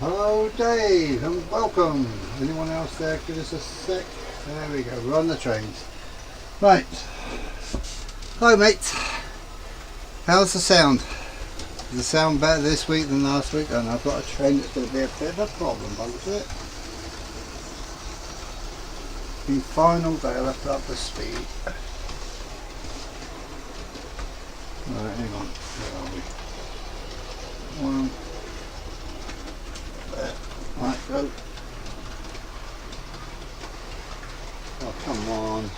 Hello Dave and welcome. Anyone else there? Give us a sec. There we go, we're on the trains. Right. Hello mate. How's the sound? Does the sound better this week than last week? And I've got a train that's going to be a bit of a problem by the looks of it. The final day I'll have to up the speed. Right, hang on. Where are we? One. There. Right, go. Oh, come on.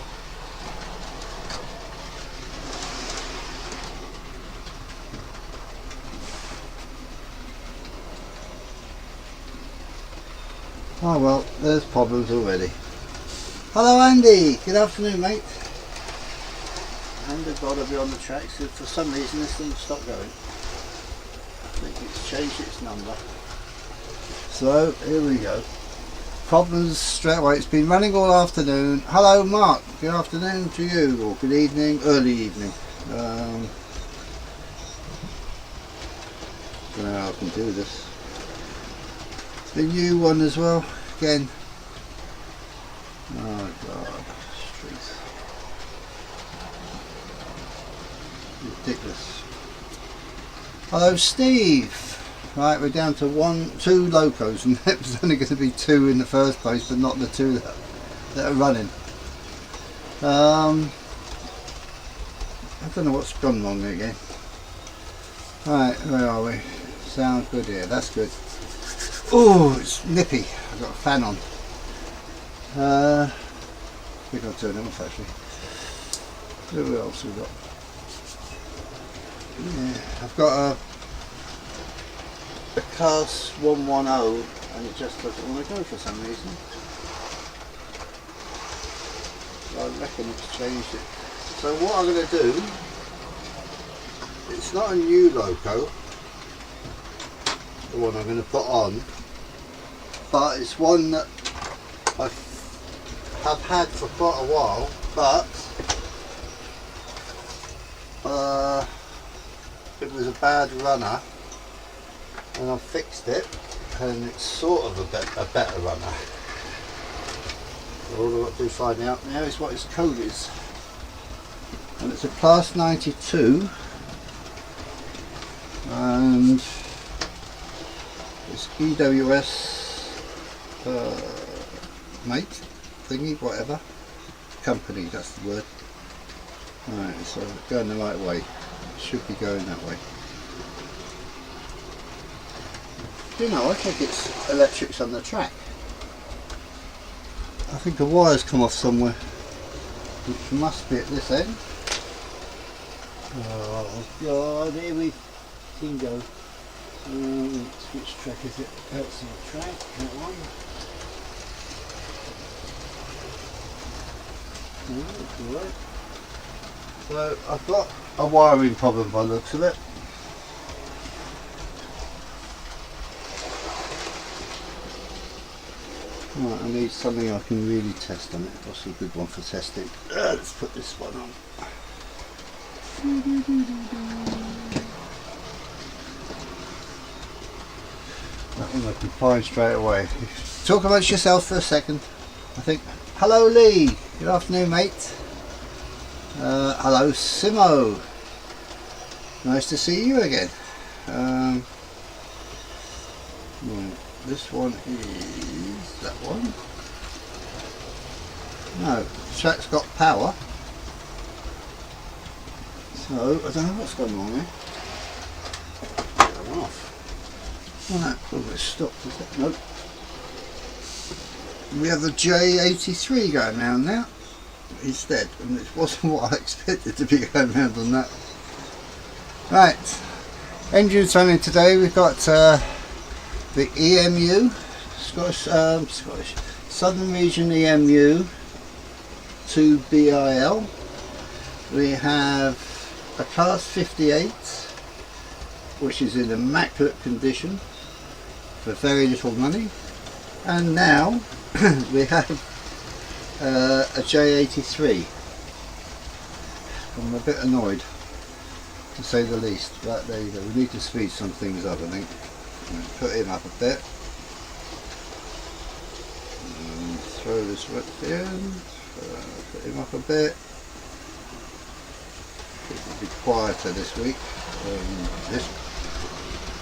Oh well, there's problems already. Hello Andy, good afternoon mate. And I've got to be on the track, so for some reason this thing stopped going. I think it's changed its number. So here we go. Problems straight away. It's been running all afternoon. Hello Mark, good afternoon to you, or good evening, early evening. Don't know how I can do this. The new one as well, again. Oh god, streets. Ridiculous. Hello Steve. Right, we're down to two Locos, and it was only going to be two in the first place, but not the two that are running. I don't know what's gone wrong again. Right, where are we? Sounds good here, that's good. Oh, it's nippy. I've got a fan on. I think I'll turn it off actually. Who else have we got? Yeah, I've got a Cars 110 and it just doesn't want to go for some reason. I reckon it's changed it. So what I'm going to do, it's not a new Loco, the one I'm going to put on, but it's one that I have had for quite a while, but it was a bad runner and I've fixed it and it's sort of a better runner. So all I've got to do to find out now is what its code is, and it's a class 92 and it's EWS mate thingy, whatever company, that's the word. Alright, so going the right way, it should be going that way. You know, I think it's electrics on the track. I think a wire's come off somewhere, which must be at this end. Oh god, here we can go. Which track is it? That's the track, that one. Right. So I've got a wiring problem by the looks of it. Right, I need something I can really test on it. What's a good one for testing? Let's put this one on. That one I can find straight away. Talk amongst yourself for a second. I think. Hello Lee, good afternoon mate. Hello Simo, nice to see you again. Right, this one is that one. No, the track's got power. So I don't know what's going on here. Get that one off. Right, oh, it's stopped, is it? Nope. We have the J83 going round now instead, and it wasn't what I expected to be going round on that. Right, engines running today. We've got the EMU, Scottish Southern Region EMU 2BIL. We have a Class 58, which is in immaculate condition for very little money, and now we have a J83. I'm a bit annoyed, to say the least, but there you go. We need to speed some things up, I think. Put him up a bit. And throw this right at the end, put him up a bit. It will be quieter this week. This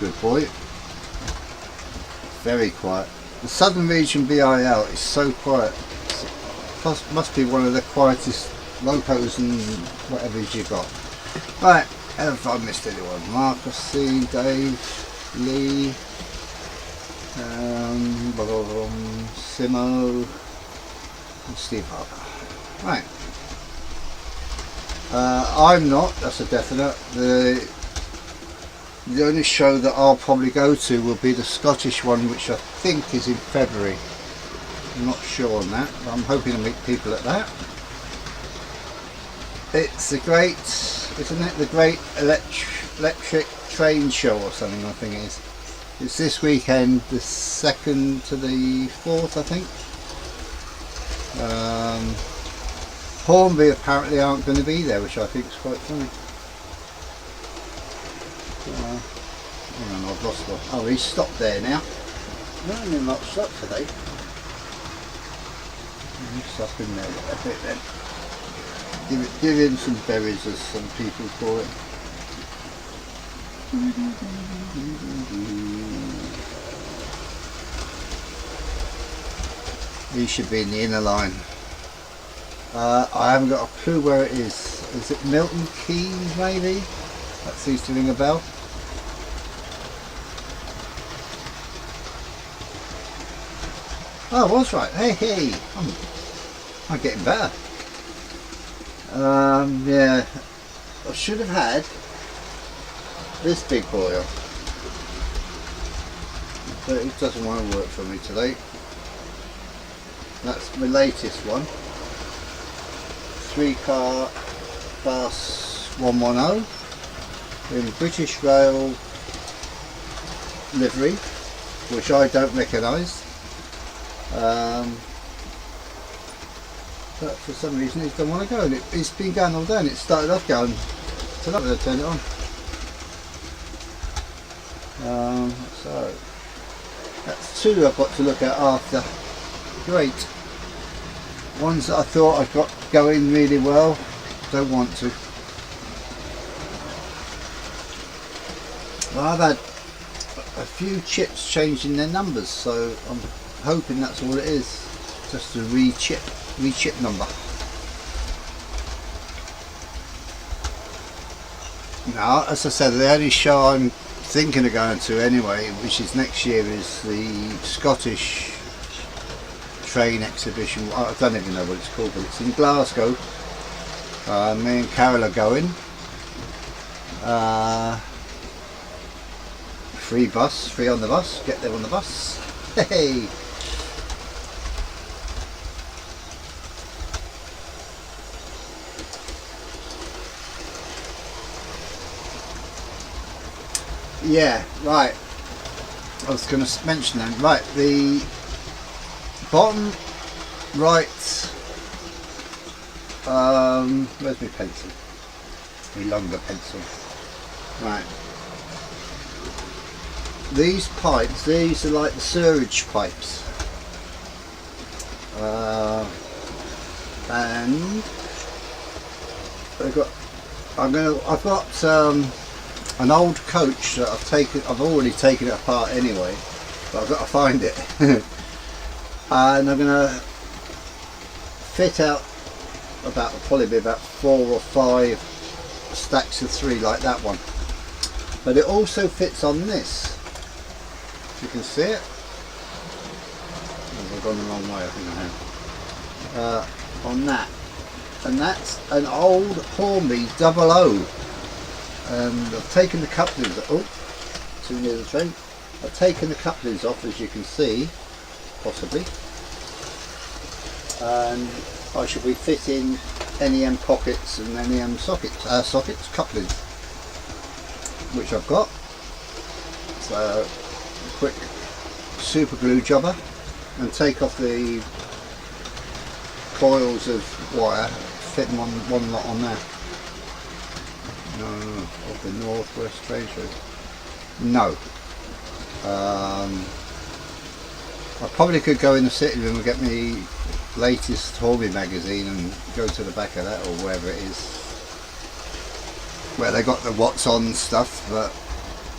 good boy, very quiet. The southern region BIL is so quiet. Must be one of the quietest locos and whatever you got. Right, have I missed anyone? Marcus C, Dave, Lee, Simo, and Steve Harper. Right. I'm not, that's a definite. The only show that I'll probably go to will be the Scottish one, which I think is in February. I'm not sure on that, but I'm hoping to meet people at that. It's the great, isn't it, the great electric train show or something, I think it is. It's this weekend, the 2nd to the 4th, I think. Hornby apparently aren't going to be there, which I think is quite funny. Hang on, I've lost one. Oh, he's stopped there now. No, he's not stopped today. He's stuck in there a bit then. Give him some berries, as some people call it. He should be in the inner line. I haven't got a clue where it is. Is it Milton Keynes maybe? That seems to ring a bell. Oh, I was right. Hey, I'm getting better. Yeah, I should have had this big boy on, but it doesn't want to work for me today. That's my latest one. 3-car Class 110 in British Rail livery, which I don't recognise. But for some reason it doesn't want to go, and it's been going all day, and it started off going, so I'm going to turn it on. So that's two I've got to look at after. Great. Ones that I thought I'd got going really well, don't want to. Well, I've had a few chips changing their numbers, so I'm hoping that's all it is, just a re-chip number. Now, as I said, the only show I'm thinking of going to anyway, which is next year, is the Scottish train exhibition. I don't even know what it's called, but it's in Glasgow. Me and Carol are going. Free on the bus, get there on the bus. Hey! Yeah, right. I was going to mention that. Right, the bottom right. Where's my pencil? My longer pencil. Right. These pipes. These are like the sewerage pipes. And I've got an old coach that I've already taken it apart anyway, but I've got to find it. And I'm going to fit out probably about 4 or 5 stacks of 3 like that one. But it also fits on this. You can see it. Oh, I've gone the wrong way, I think I have. On that. And that's an old Hornby 00. And I've taken the couplings, too near the train. I've taken the couplings off, as you can see, possibly. And I shall be fitting NEM pockets and NEM sockets, couplings, which I've got. So, a quick super glue jobber, and take off the coils of wire, fit them on one lot on there. No, off the northwest train route. No. I probably could go in the sitting room and get me latest Hobby magazine and go to the back of that, or wherever it is where they got the what's on stuff, but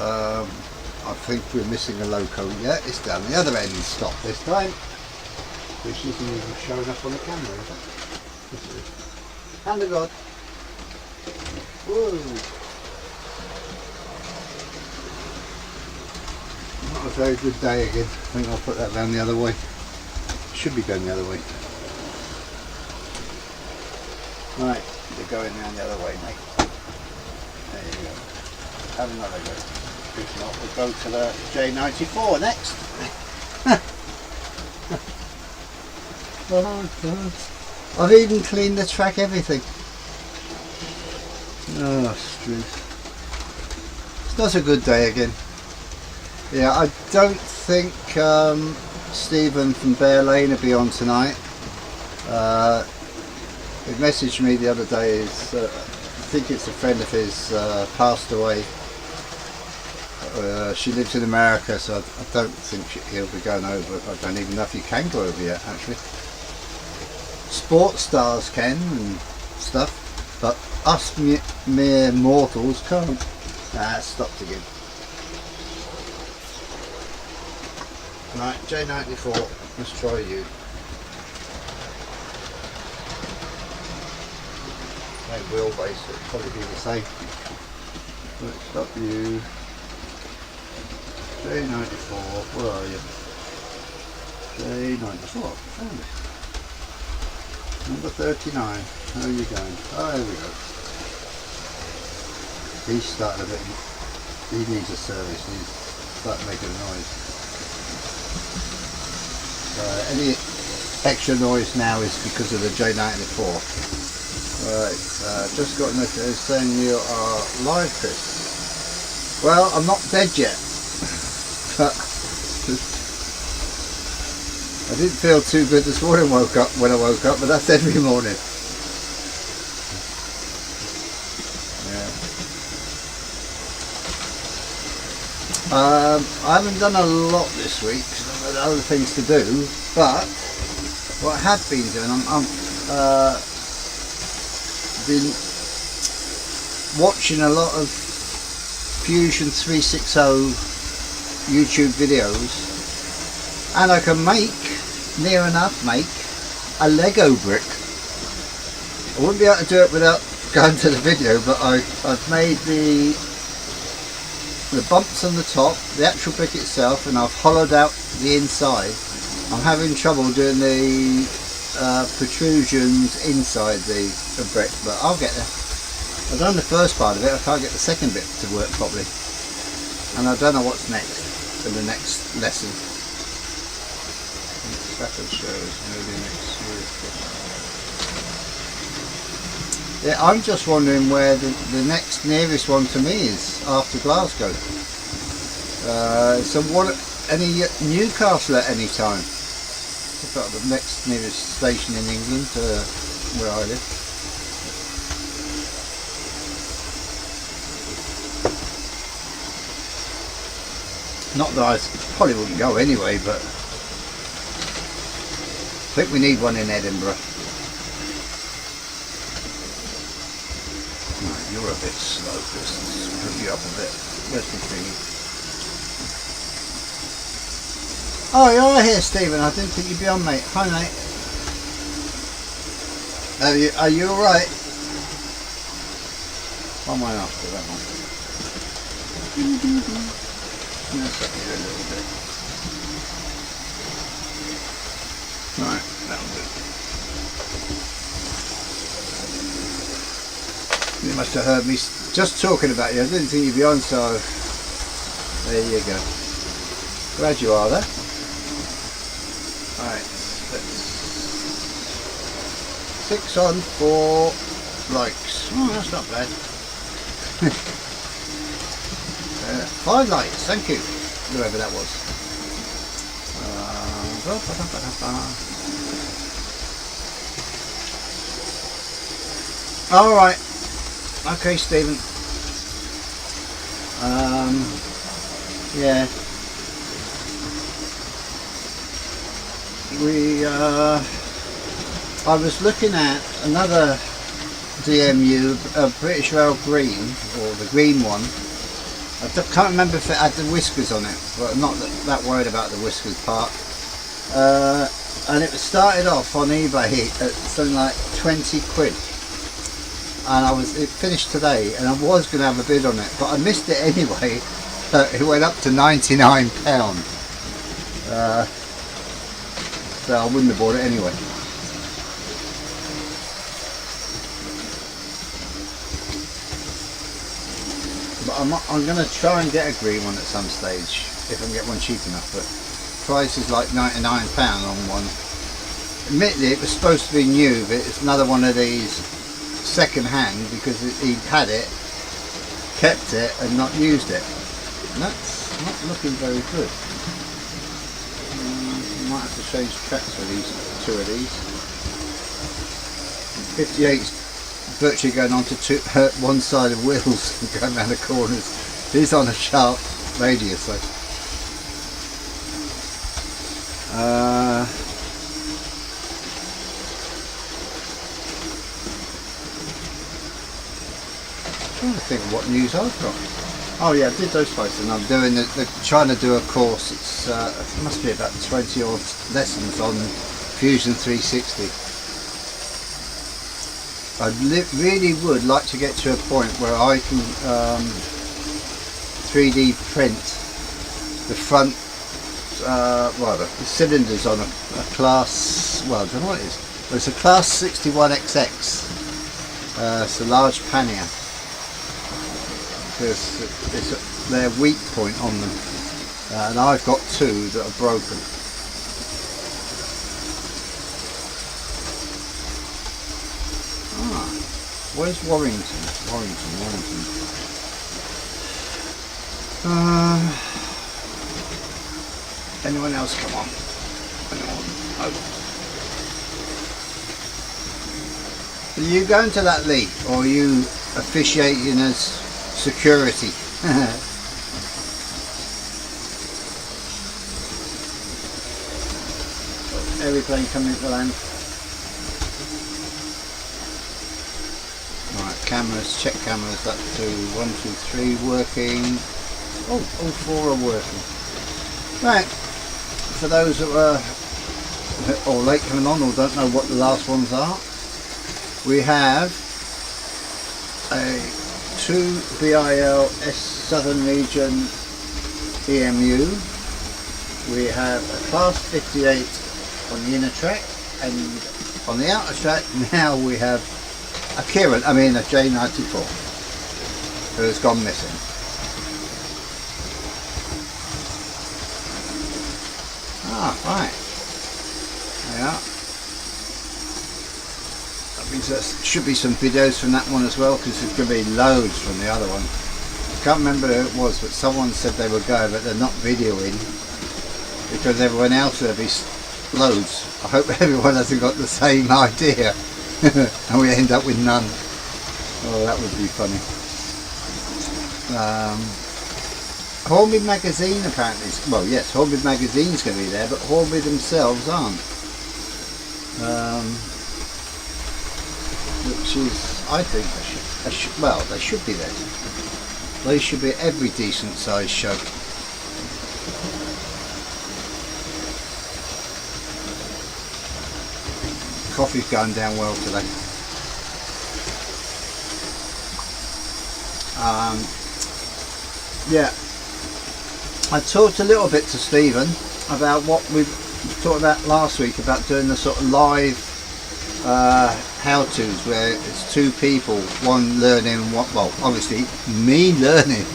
I think we're missing a loco. Yeah, it's down the other end. Stop this time, which isn't even showing up on the camera, is it? Yes, it is. Hand of God. Whoa. Not a very good day again. I think I'll put that round the other way. Should be going the other way. Right, you're going round the other way, mate. There you go. Have another go. If not, we'll go to the J94 next. Oh God. I've even cleaned the track, everything. Oh, struth. It's not a good day again. Yeah, I don't think Stephen from Bear Lane will be on tonight. He messaged me the other day, I think it's a friend of his passed away. She lives in America, so I don't think he'll be going over. I don't even know if he can go over yet, actually. Sports stars can and stuff, but us mere mortals can't. Nah, it stopped again. Right, J94, let's try you. Same wheelbase, it'll probably be the same. Let's stop you. J94, where are you? J94, found it. Number 39, how are you going? Oh, there we go. He's starting a bit, he needs a service, he's starting making a noise. Any extra noise now is because of the J94. Right, just got a message saying you are live, Chris. Well, I'm not dead yet. But I didn't feel too good this morning when I woke up, but that's every morning. I haven't done a lot this week because I've had other things to do, but what I have been doing, I've been watching a lot of Fusion 360 YouTube videos, and I can near enough make a Lego brick. I wouldn't be able to do it without going to the video, but I've made the bumps on the top, the actual brick itself, and I've hollowed out the inside. I'm having trouble doing the protrusions inside the brick, but I'll get there. I've done the first part of it, I can't get the second bit to work properly. And I don't know what's next in the next lesson. Yeah, I'm just wondering where the next nearest one to me is after Glasgow. So any Newcastle at any time? I've got the next nearest station in England to where I live. Not that I probably wouldn't go anyway, but I think we need one in Edinburgh. Right, you're a bit slow, Chris. Let's put you up a bit. Where's my thingy? Oh, you're here, Stephen. I didn't think you'd be on, mate. Hi, mate. Are you alright? One way after that one. That's up here a little bit. Right, that'll do. You must have heard me just talking about you. I didn't think you'd be on, so there you go. Glad you are there. Alright, 6 on 4 likes. Oh, that's not bad. 5 likes, thank you, whoever that was. Alright, okay, Stephen. Yeah. I was looking at another DMU, British Rail Green, or the green one. I can't remember if it had the whiskers on it, but I'm not that worried about the whiskers part. And it started off on eBay at something like 20 quid. And it finished today, and I was going to have a bid on it, but I missed it anyway. It went up to £99. So I wouldn't have bought it anyway. But I'm going to try and get a green one at some stage, if I can get one cheap enough, but price is like £99 on one. Admittedly, it was supposed to be new, but it's another one of these second hand, because he had it, kept it and not used it. And that's not looking very good. Might have to change tracks for these two of these. 58's virtually going on to one side of wheels and going around the corners. He's on a sharp radius though. I'm trying to think of what news I've got. Oh yeah, I did those posts, and I'm doing trying to do a course. It's it must be about 20 odd lessons on Fusion 360. I really would like to get to a point where I can 3D print the front, well, the cylinders on a class. Well, I don't know what it is. But it's a class 61XX. It's a large pannier. It's their weak point on them, and I've got two that are broken. Where's Warrington? Warrington. Anyone else? Come on. Oh. Are you going to that Lee, or are you officiating as security? Aeroplane coming to land. Right, cameras, check cameras up to 1, 2, 3 working. Oh, all 4 are working. Right, for those that were or late coming on or don't know what the last ones are, we have a 2 BIL S Southern Region EMU. We have a Class 58 on the inner track, and on the outer track now we have a Kieran, a J94, who has gone missing. Ah, right. Yeah. That means there should be some videos from that one as well, because there's going to be loads from the other one. I can't remember who it was, but someone said they would go, but they're not videoing because everyone else will be loads. I hope everyone hasn't got the same idea and we end up with none. Oh, that would be funny. Hornby Magazine apparently, well yes, Hornby Magazine's going to be there, but Hornby themselves aren't. Which is, I think, well, they should be there. They should be at every decent sized show. Coffee's going down well today. Yeah, I talked a little bit to Stephen about what we talked about last week, about doing the sort of live how-tos where it's 2 people, one learning what, well, obviously me learning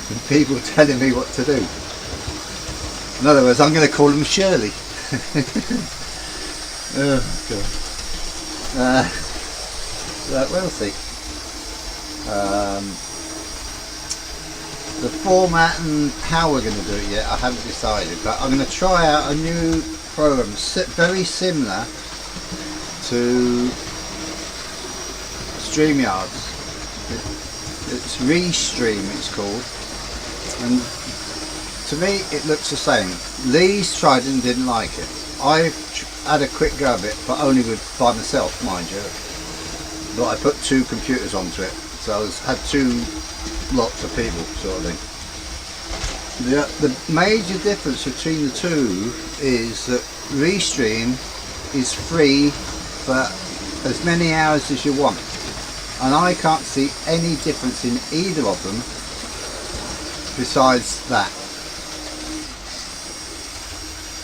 and people telling me what to do. In other words, I'm going to call them Shirley. Oh god. We'll see. The format and how we're going to do it yet, I haven't decided, but I'm going to try out a new program very similar to StreamYards. It's Restream it's called, and to me it looks the same. Lee's tried it and didn't like it. I had a quick go of it, but only by myself, mind you. But I put 2 computers onto it, so I had 2 lots of people, sort of thing. The major difference between the 2 is that Restream is free for as many hours as you want, and I can't see any difference in either of them besides that.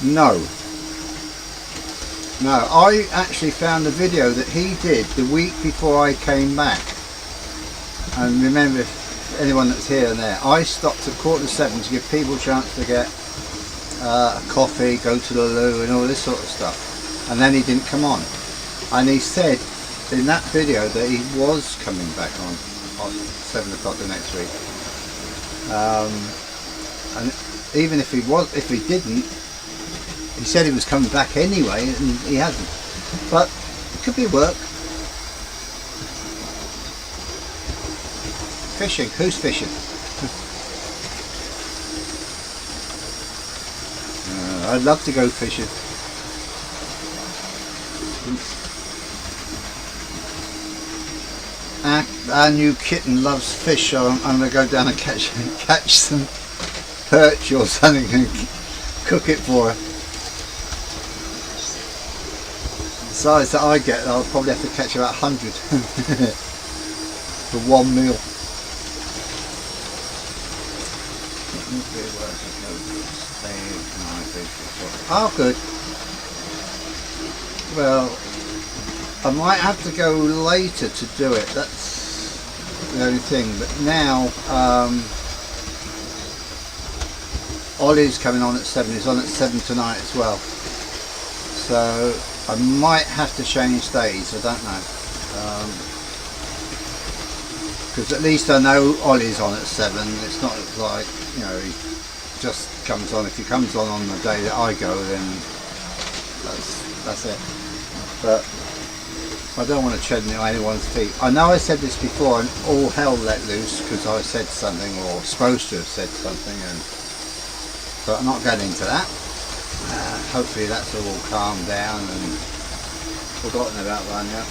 No, I actually found a video that he did the week before I came back, and remember, if anyone that's here and there, I stopped at 6:45 to give people a chance to get a coffee, go to the loo and all this sort of stuff, and then he didn't come on, and he said in that video that he was coming back on 7 o'clock the next week, and even if he didn't, he said he was coming back anyway, and he hasn't. But it could be work. Fishing. Who's fishing? I'd love to go fishing. Our new kitten loves fish, so I'm going to go down and catch some perch or something and cook it for her. The size that I get, I'll probably have to catch about 100 for one meal. Oh, good. Well, I might have to go later to do it. That's the only thing. But now, Ollie's coming on at 7. He's on at 7 tonight as well. So I might have to change days. I don't know. Because at least I know Ollie's on at 7. It's not like, you know, he just comes on. If he comes on the day that I go, then that's it. But I don't want to tread on anyone's feet. I know I said this before and all hell let loose because I said something, or supposed to have said something, but I'm not going into that. Hopefully that's all calmed down and forgotten about by now.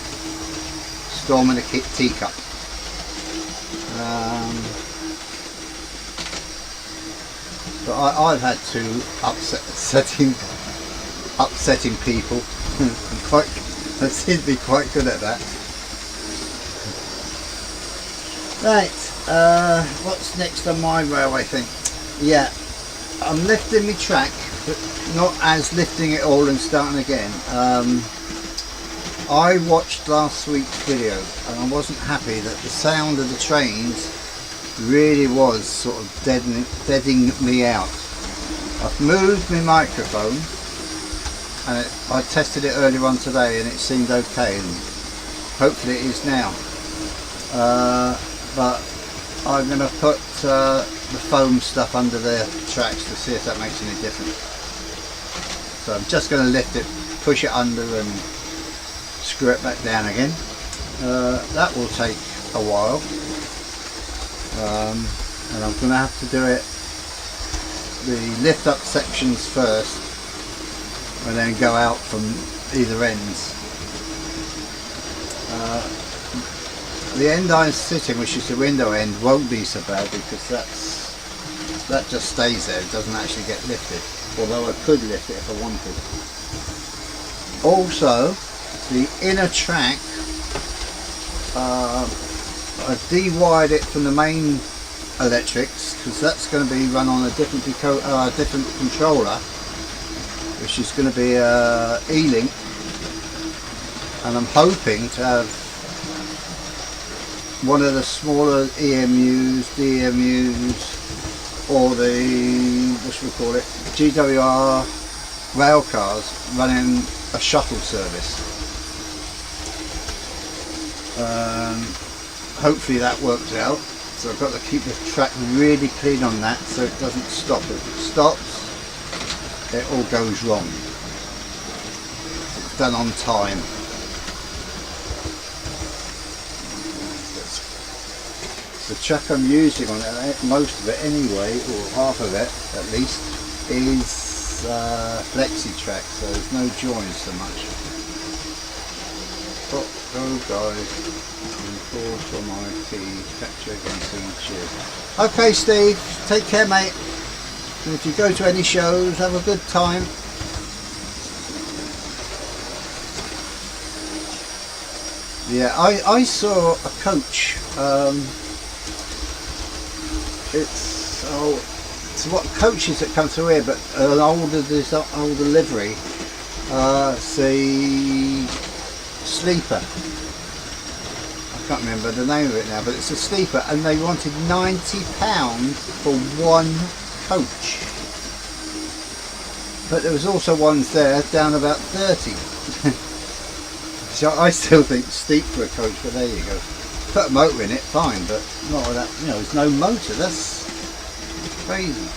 Storm in a teacup. But I've had 2 upsetting people. I seem to be quite good at that. Right, what's next on my railway thing? Yeah, I'm lifting my track, but not as lifting it all and starting again. I watched last week's video and I wasn't happy that the sound of the trains really was sort of deadening me out. I've moved my microphone and I tested it earlier on today and it seemed okay, and hopefully it is now. But I'm going to put the foam stuff under the tracks to see if that makes any difference. So I'm just going to lift it, push it under and screw it back down again. That will take a while, and I'm going to have to do it, the lift up sections first and then go out from either ends. The end I'm sitting, which is the window end, won't be so bad because that just stays there, it doesn't actually get lifted, although I could lift it if I wanted. Also, the inner track, I've de-wired it from the main electrics because that's going to be run on a different controller, which is going to be E-Link, and I'm hoping to have one of the smaller EMUs, DMUs, or the, what should we call it, GWR rail cars running a shuttle service. Hopefully that works out. So I've got to keep the track really clean on that so it doesn't stop. If it stops, it all goes wrong. It's done on time. The track I'm using on it, most of it anyway, or half of it at least, is it's flexi track, so there's no joins so much. But go guys, and pause for my tea, catch you again soon, cheers. Okay Steve, take care mate, and if you go to any shows, have a good time. Yeah, I saw a coach, it's what coaches that come through here, but an older livery, say sleeper. I can't remember the name of it now, but it's a sleeper, and they wanted £90 for one coach. But there was also ones there down about 30. So I still think steep for a coach, but there you go. Put a motor in it, fine, but not with that. You know, there's no motor. That's crazy.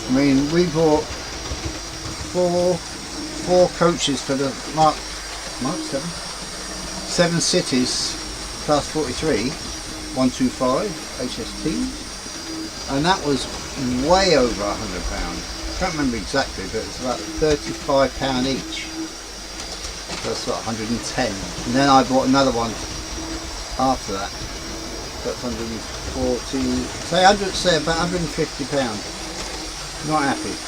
I mean, we bought four coaches for the Mark 7 cities class 43 125 HST, and that was way over £100. I can't remember exactly, but it's about £35 each. So that's what, 110. And then I bought another one after that. That's 140. Say about £150. Not happy. £150.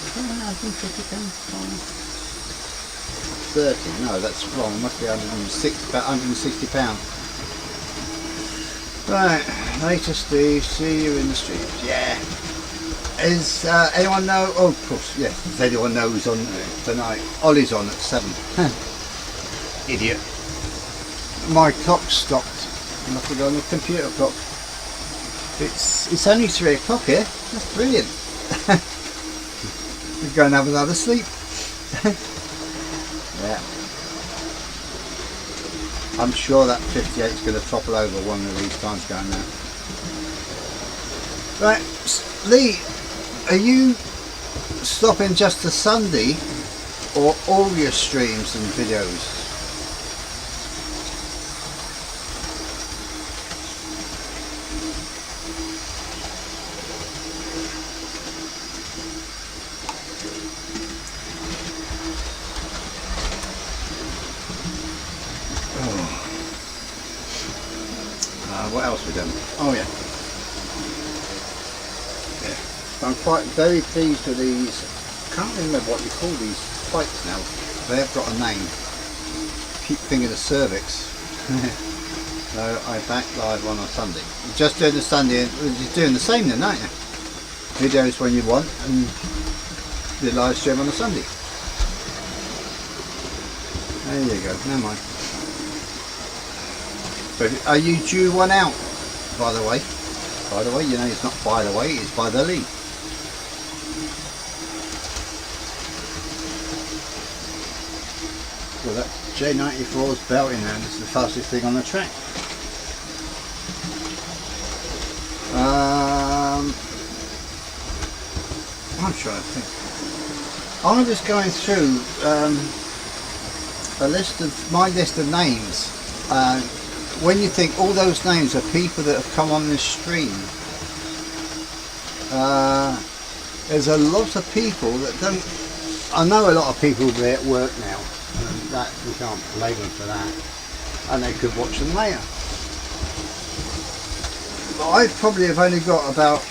30. No, that's wrong. It must be 106. About £160. Right. Later, Steve. See you in the streets. Yeah. Is anyone know? Oh, of course, yes. Does anyone know who's on tonight? Ollie's on at 7. Idiot. My clock stopped. I must have gone on the computer clock. It's only 3 o'clock here. That's brilliant. We're going to have another sleep. Yeah. I'm sure that 58 is going to topple over one of these times going now. Right, Lee. Are you stopping just to Sunday or all your streams and videos? What else we done? Oh yeah. I'm quite very pleased with these. I can't remember what you call these spikes now. They have got a name. Keep thinking of cervix. So I back live on a Sunday. You're just doing the Sunday, you're doing the same then, aren't you? Videos when you want and the live stream on a Sunday. There you go, never mind. But are you due one out, by the way? By the way, you know it's not by the way, it's by the lead. Well, that J94 is belting and it's the fastest thing on the track. I'm trying to think. I was going through my list of names. When you think all those names are people that have come on this stream, there's a lot of people that don't. I know a lot of people will be at work now, and that we can't blame them for that, and they could watch them later. But I probably have only got about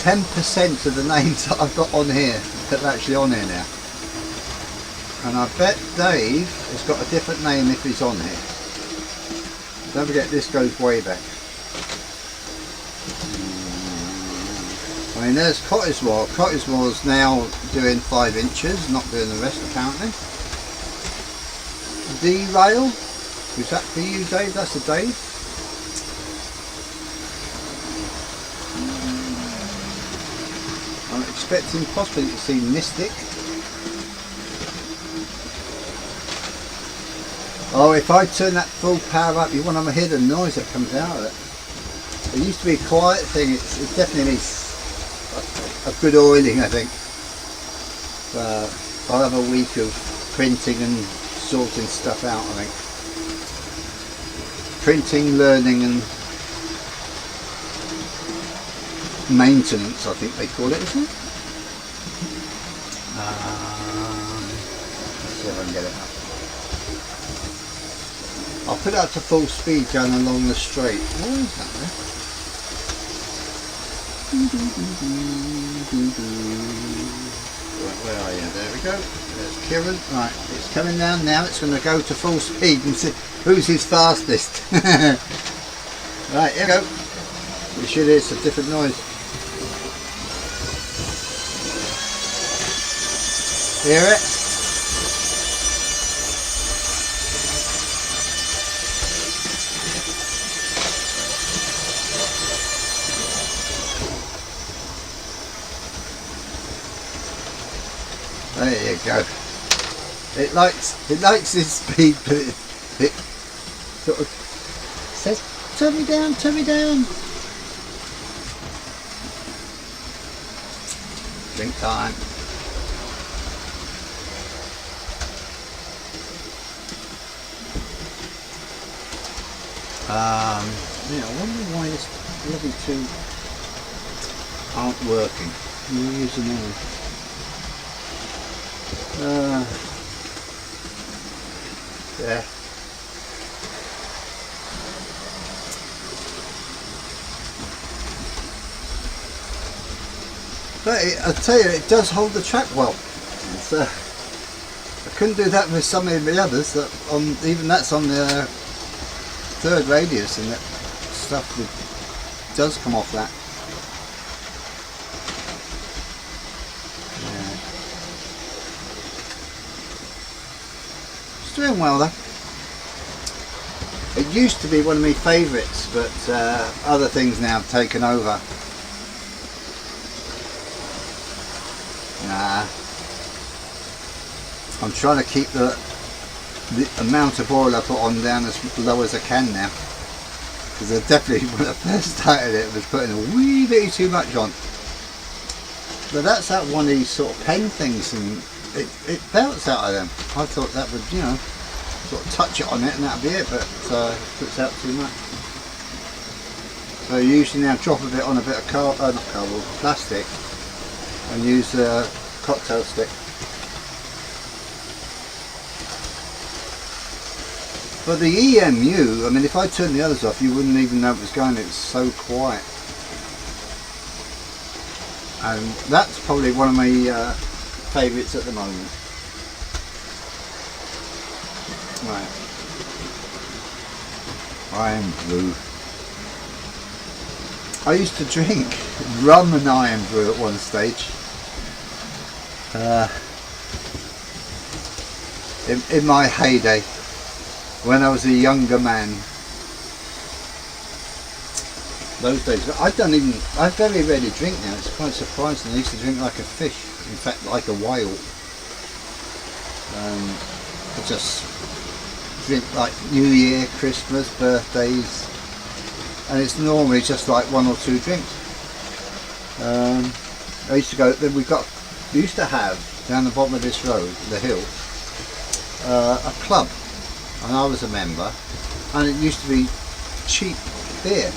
10% of the names that I've got on here that are actually on here now. And I bet Dave has got a different name if he's on here. Don't forget, this goes way back. I mean, there's Cottesmore. Cottesmore's now doing 5 inches, not doing the rest apparently. D-Rail. Is that for you, Dave? That's a Dave. I'm expecting possibly to see Mystic. Oh, if I turn that full power up, you want to hear the noise that comes out of it. It used to be a quiet thing, it definitely needs a good oiling, I think. I'll have a week of printing and sorting stuff out, I think. Printing, learning and maintenance, I think they call it, isn't it? Let's see if I can get it up. I'll put it up to full speed going along the straight. What is that there? Right, where are you? There we go. There's Kieran. Right, it's coming down now. It's going to go to full speed and see who's his fastest. Right, here we go. You should hear some different noise. Hear it? There you go. It likes this speed, but it sort of says, turn me down, turn me down. Drink time. Yeah, I wonder why this bloody two aren't working. We'll use them all. Yeah. But I tell you, it does hold the track well. It's, I couldn't do that with some of the others. That even that's on the third radius, and that stuff does come off that. Yeah. It's doing well though. It used to be one of my favourites, but other things now have taken over. Nah, I'm trying to keep the amount of oil I put on down as low as I can now, because I definitely, when I first started it, was putting a wee bit too much on. But that's that one of these sort of pen things, and it belts out of them. I thought that would, you know, sort of touch it on it and that'd be it, but it puts out too much. So you usually now drop a bit on a bit of plastic, and use a cocktail stick. But the EMU, I mean, if I turned the others off, you wouldn't even know it was going. It's so quiet, and that's probably one of my favourites at the moment. Right, Iron Brew. I used to drink rum and Iron Brew at one stage. In my heyday, when I was a younger man. Those days, I very rarely drink now. It's quite surprising. I used to drink like a fish, in fact like a whale. I just drink like New Year, Christmas, birthdays, and it's normally just like one or two drinks. I used to go, then we used to have down the bottom of this road, the hill, a club, and I was a member, and it used to be cheap beer.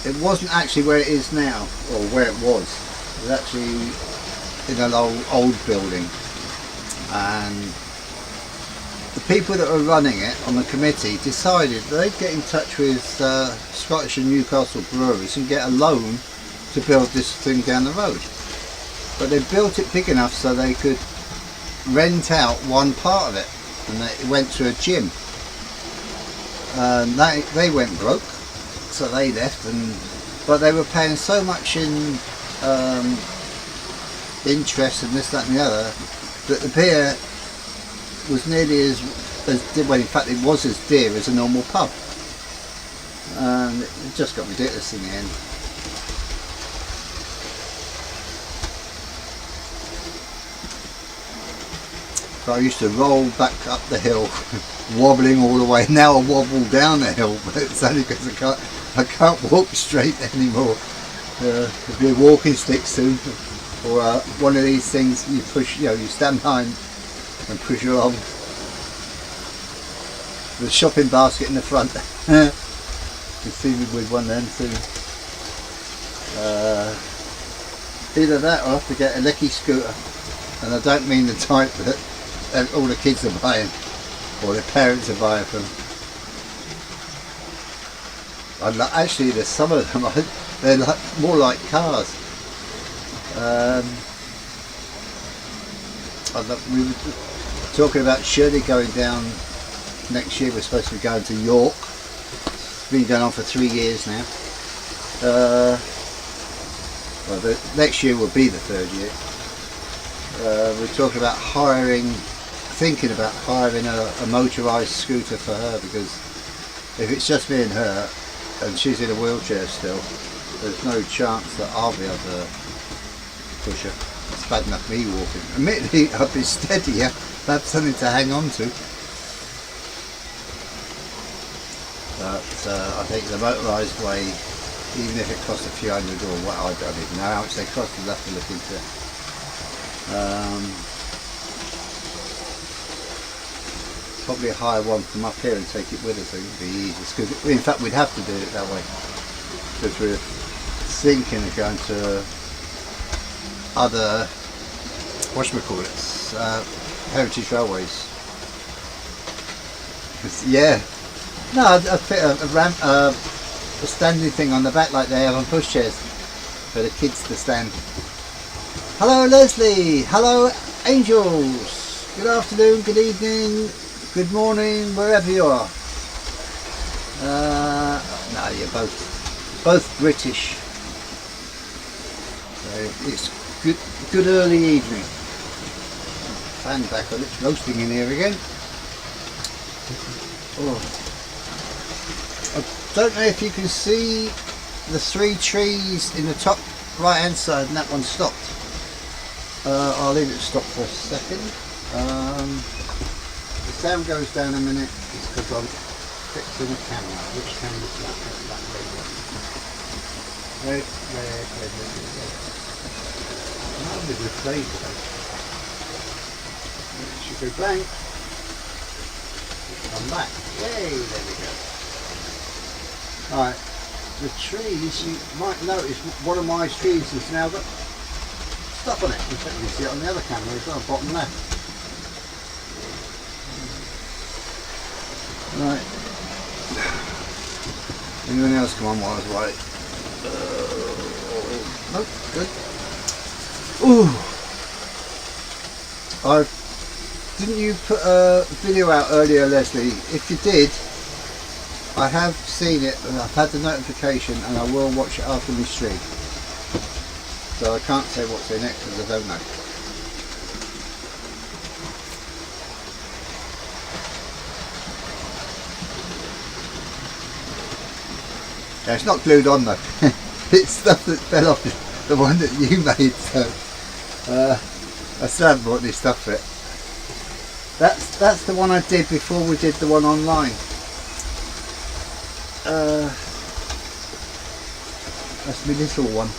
It wasn't actually where it is now, or where it was. It was actually in an old building, and the people that were running it on the committee decided they'd get in touch with Scottish and Newcastle breweries and get a loan to build this thing down the road. But they built it big enough so they could rent out one part of it, and it went to a gym. They went broke, so they left, but they were paying so much in interest and this, that and the other, that the beer was nearly as well, in fact it was as dear as a normal pub, and it just got ridiculous in the end. So I used to roll back up the hill, wobbling all the way. Now I wobble down the hill, but it's only because I can't walk straight anymore. There'll be a walking stick soon, or one of these things you push. You stand behind and push along. The shopping basket in the front. You'll see me with one then soon. Either that or I'll have to get a lecky scooter. And I don't mean the type that all the kids are buying or their parents are buying from. Actually, there's some of them, they're like, more like cars. We were talking about Shirley going down next year. We're supposed to be going to York. It's been going on for 3 years now. Well, next year will be the 3rd year. We're talking about thinking about hiring a motorised scooter for her, because if it's just me and her and she's in a wheelchair still, there's no chance that I'll be able to push her. It's bad enough me walking. Admittedly, I'd be steadier, have something to hang on to. But I think the motorised way, even if it costs a few hundred or what, I don't even know how much they cost, we'll have to look into it. Probably hire one from up here and take it with us. It would be easiest, because in fact we'd have to do it that way, because we're thinking of going to other heritage railways. Yeah, no, I'd fit a ramp, a standing thing on the back like they have on pushchairs for the kids to stand. Hello Leslie, hello Angels, good afternoon, good evening, good morning, wherever you are. No, you're both British. So it's good early evening. Fan back on, it's roasting in here again. Oh. I don't know if you can see the 3 trees in the top right hand side, and that one stopped. I'll leave it stop for a second. The sound goes down a minute, it's because I'm fixing the camera. Which camera is that? That's that red one. Red. I'm going to play today. It should go blank. Come back. Yay, there we go. Alright, the trees, you might notice one of my trees has now got stuff on it. In fact, you can see it on the other camera as well, bottom left. Right. Anyone else come on while I was away? Nope, good. Ooh. Didn't you put a video out earlier, Leslie? If you did, I have seen it and I've had the notification, and I will watch it after my stream. So I can't say what's in it because I don't know. Yeah, it's not glued on though. It's stuff that fell off the one that you made, so I still haven't bought any stuff for it. That's the one I did before we did the one online. That's my little one,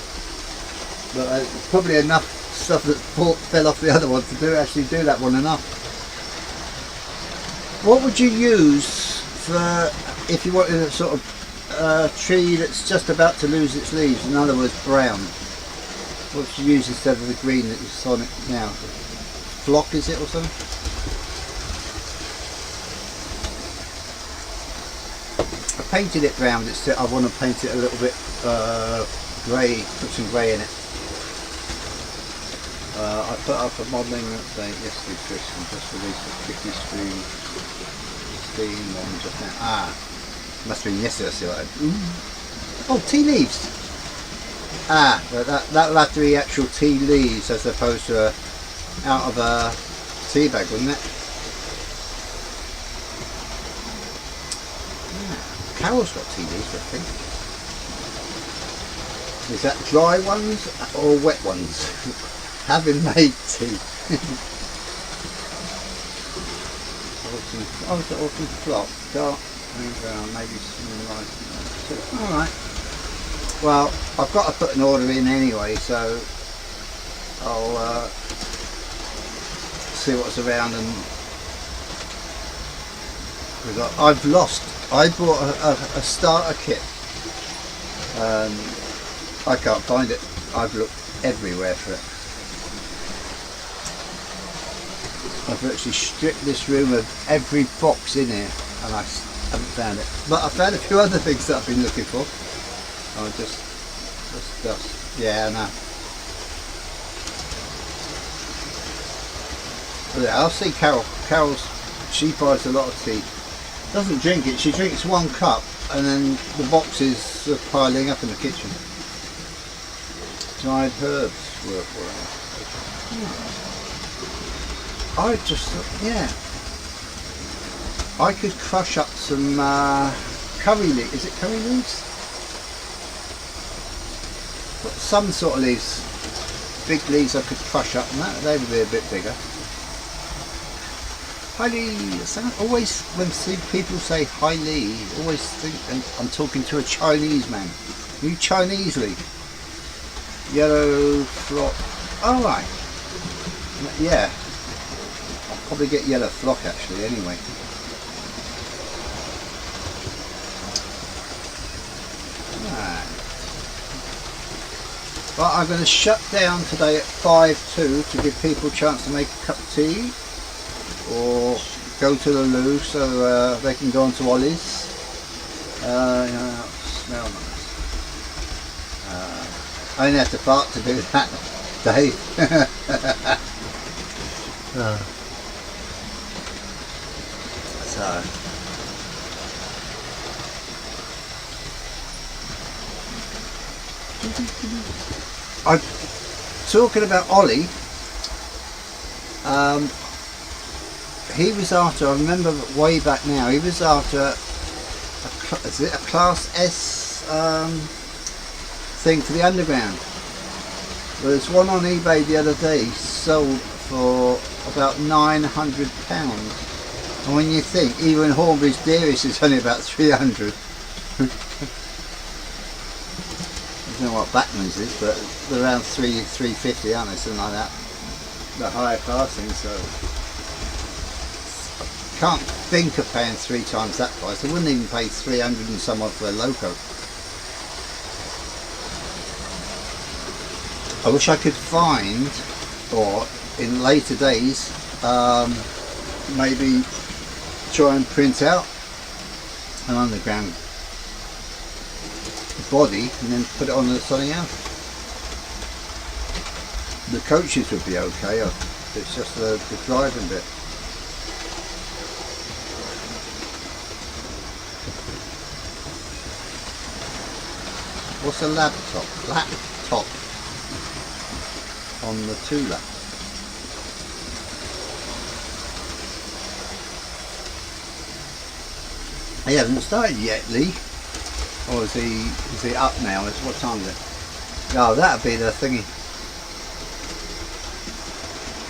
but probably enough stuff that fell off the other one to actually do that one enough. What would you use for if you wanted a sort of tree that's just about to lose its leaves, in other words brown? What would you use instead of the green that is on it now? Flock is it or something? I painted it brown, I want to paint it a little bit grey, put some grey in it. I put up a modelling update yesterday, Chris, and just released a quickly stream one just now. Must have been yesterday I saw it. Oh, tea leaves! That'll have to be actual tea leaves as opposed to out of a tea bag, wouldn't it? Carol's got tea leaves, I think. Is that dry ones or wet ones? Having made tea. Autumn flock, dark and brown, maybe some light. Alright. Well, I've got to put an order in anyway, so I'll see what's around, and because I've lost I bought a starter kit. I can't find it. I've looked everywhere for it. I've actually stripped this room of every box in here and I haven't found it. But I found a few other things that I've been looking for. Oh, just dust. Yeah, I know. But I'll see Carol. Carol's, she buys a lot of tea. Doesn't drink it, she drinks 1 cup and then the boxes are piling up in the kitchen. Dried herbs work well. I just thought, yeah, I could crush up some curry leaves. Is it curry leaves? Some sort of leaves, big leaves I could crush up, and that they would be a bit bigger. Highly, always when people say highly, always think I'm talking to a Chinese man. You Chinese leaf, yellow flock. All right, yeah. Probably get yellow flock actually anyway. Right. Well, I'm going to shut down today at 5:02 to give people a chance to make a cup of tea or go to the loo so they can go on to Ollie's. Yeah, smell nice. I only have to fart to do that, Dave. So. I'm talking about Ollie. He was after, I remember way back now, he was after is it a Class S thing for the underground. There's one on eBay the other day sold for about £900. And when you think, even Hornby's dearest is only about 300. I don't know what Backman's is, but they're around 350, aren't they? Something like that. The higher class thing, so can't think of paying 3 times that price. I wouldn't even pay 300 and some odd for a Loco. I wish I could find, or in later days, maybe try and print out an underground body and then put it on something else. The coaches would be okay, it's just the driving bit. What's a laptop? Laptop on the 2-lap. He hasn't started yet, Lee. Or is he up now? What time is it? Oh, that'd be the thingy.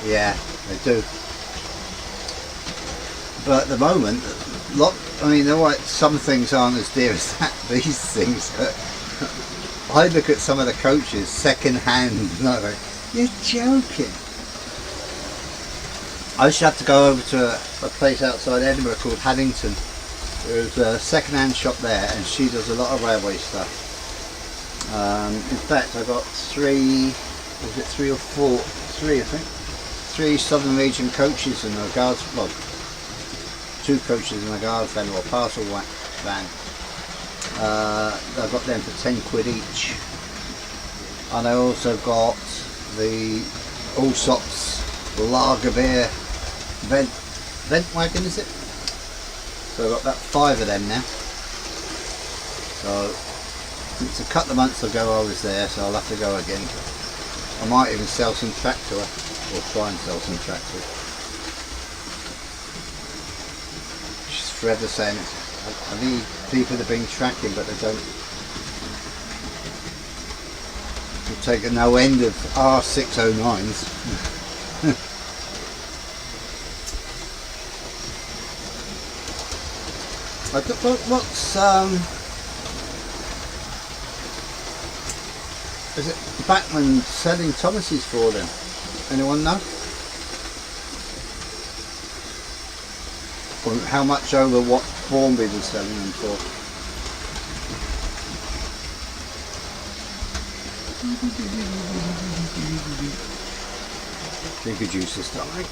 Yeah, they do. But at the moment, I mean, all right, some things aren't as dear as that. These things. I look at some of the coaches second hand, and I go, "You're joking." I used to have to go over to a place outside Edinburgh called Haddington. There's a second-hand shop there, and she does a lot of railway stuff. In fact, I got 3, was it 3 or 4? 3, I think. 3 Southern Region coaches in a guards, well, 2 coaches in a guards van or a parcel van. I got them for 10 quid each. And I also got the Allsops lager beer vent wagon, is it? So I've got about 5 of them now. So it's a couple of months ago I was there, so I'll have to go again. I might even sell some track to her, or try and sell some track to her. She's forever saying, I need people that have been tracking, but they don't. We'll take a no end of R609s. What's is it Backman selling Thomas's for them? Anyone know? Or how much over what Formby was selling them for. Drink a juice this time.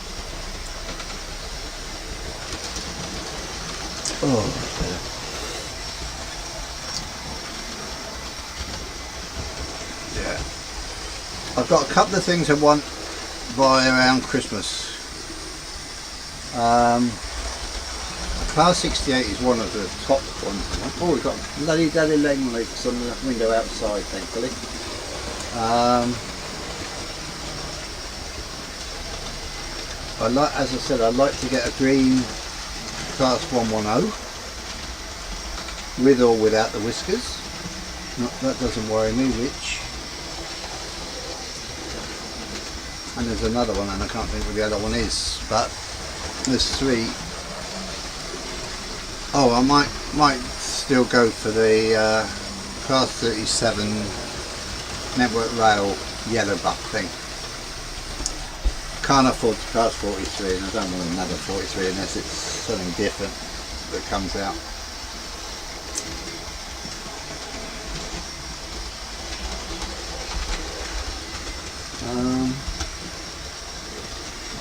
Oh, that's better. Yeah. I've got a couple of things I want by around Christmas. Class 68 is one of the top ones. Oh, we've got bloody daddy lane leaks on the window outside, thankfully. As I said, I'd like to get a green Class 110 with or without the whiskers. That doesn't worry me, which. And there's another one, and I can't think what the other one is, but there's three. Oh, I might still go for the Class 37 Network Rail yellow buck thing. Can't afford the Class 43, and I don't want another 43 unless it's something different that comes out.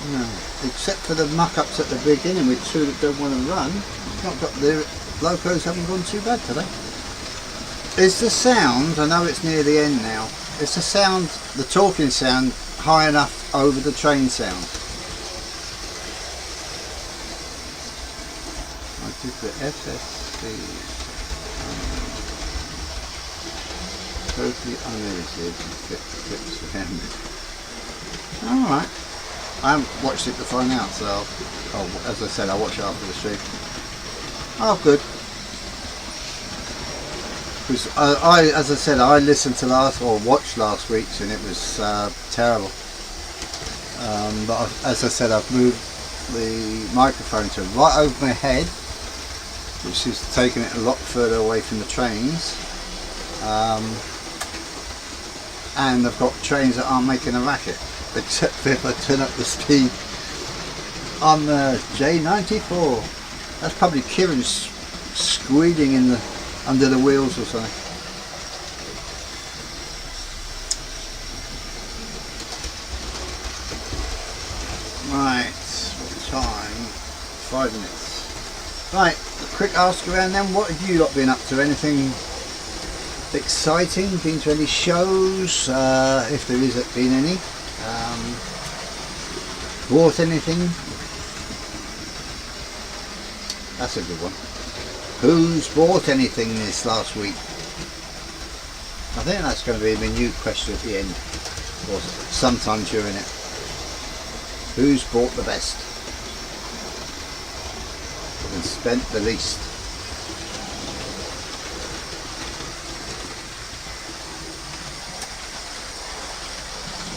No, except for the muck-ups at the beginning with two that don't want to run. The Locos haven't gone too bad today. Is the sound, I know it's near the end now, is the sound, the talking sound, high enough over the train sound? I did the SSC, totally unlimited, fits again. Alright. I haven't watched it to find out, so as I said, I'll watch it after the stream. Oh, good. Because as I said, I listened to watched last week's, and it was terrible. But as I said, I've moved the microphone to right over my head, which is taking it a lot further away from the trains. And I've got trains that aren't making a racket, except if I turn up the speed on the J94. That's probably Kieran squealing under the wheels or something. Right, what time? 5 minutes. Right, a quick ask around then. What have you lot been up to? Anything exciting? Been to any shows? If there is been any. Bought anything? That's a good one. Who's bought anything this last week? I think that's going to be my new question at the end, or sometime during it. Who's bought the best and spent the least?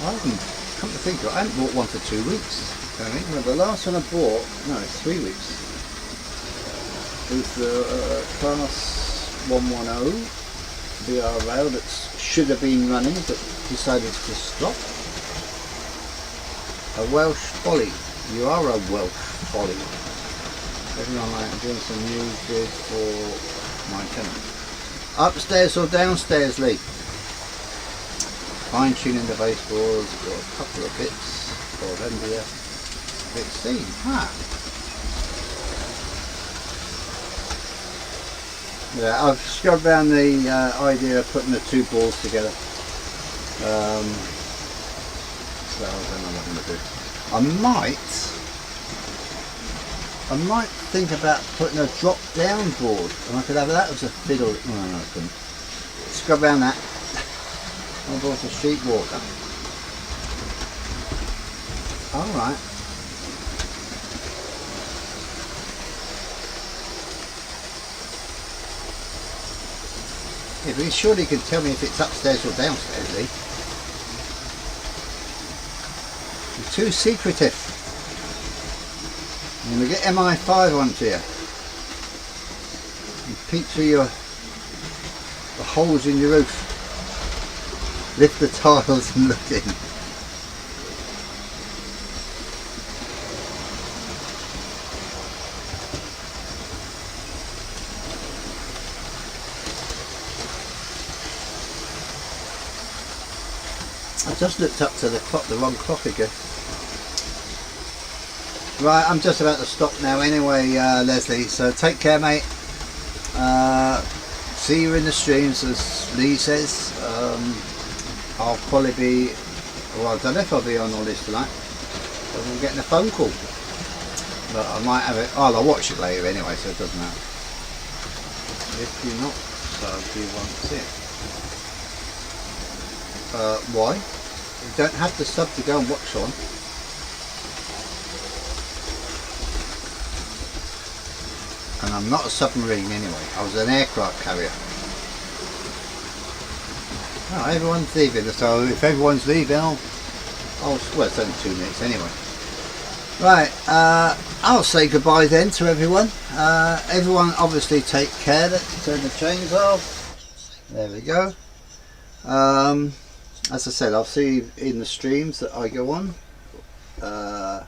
I haven't, come to think of it, I haven't bought one for 2 weeks. I think well, the last one I bought, no, it's 3 weeks. It was the Class 110 VR rail that should have been running but decided to stop. A Welsh folly. You are a Welsh folly. Everyone like doing some new bid for my tenant. Upstairs or downstairs, Lee? Fine tuning the baseboards, got a couple of bits of MDF 16. Yeah, I've scrubbed around the idea of putting the two balls together. So I don't know what I'm going to do. I might think about putting a drop down board, and I could have that as a fiddle. No, I couldn't. Scrub around that. I bought a street walker. Alright. Yeah, but he surely can tell me if it's upstairs or downstairs, Lee. You're too secretive. I'm going to get MI5 onto you. And peek through the holes in your roof. Lift the tiles and look in. I just looked up to the clock, the wrong clock again. Right, I'm just about to stop now anyway, Leslie, so take care, mate. See you in the streams, as Lee says. I'll probably be, well, I don't know if I'll be on all this tonight, because I'm getting a phone call. But I might have it, I'll watch it later anyway, so it doesn't matter. If you're not subbed, you won't see it. Why? You don't have to sub to go and watch on. And I'm not a submarine anyway, I was an aircraft carrier. Oh, everyone's leaving, so if everyone's leaving, well, it's only 2 minutes anyway. Right, I'll say goodbye then to everyone. Everyone obviously take care. Let's turn the chains off. There we go. As I said, I'll see you in the streams that I go on. I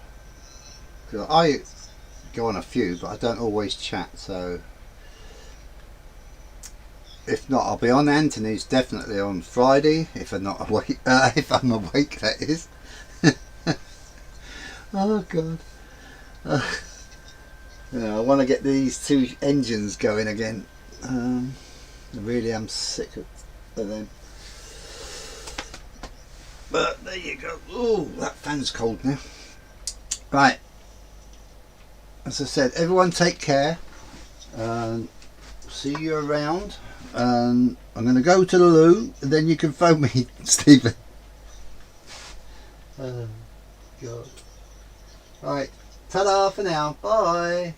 go on a few, but I don't always chat, so if not, I'll be on Anthony's definitely on Friday if I'm not awake. If I'm awake, that is. Oh god. I want to get these 2 engines going again. I really am sick of them. But there you go. Oh, that fan's cold now. Right. As I said, everyone take care. See you around. I'm going to go to the loo, and then you can phone me, Stephen. Oh, God. Right. Ta-da for now. Bye.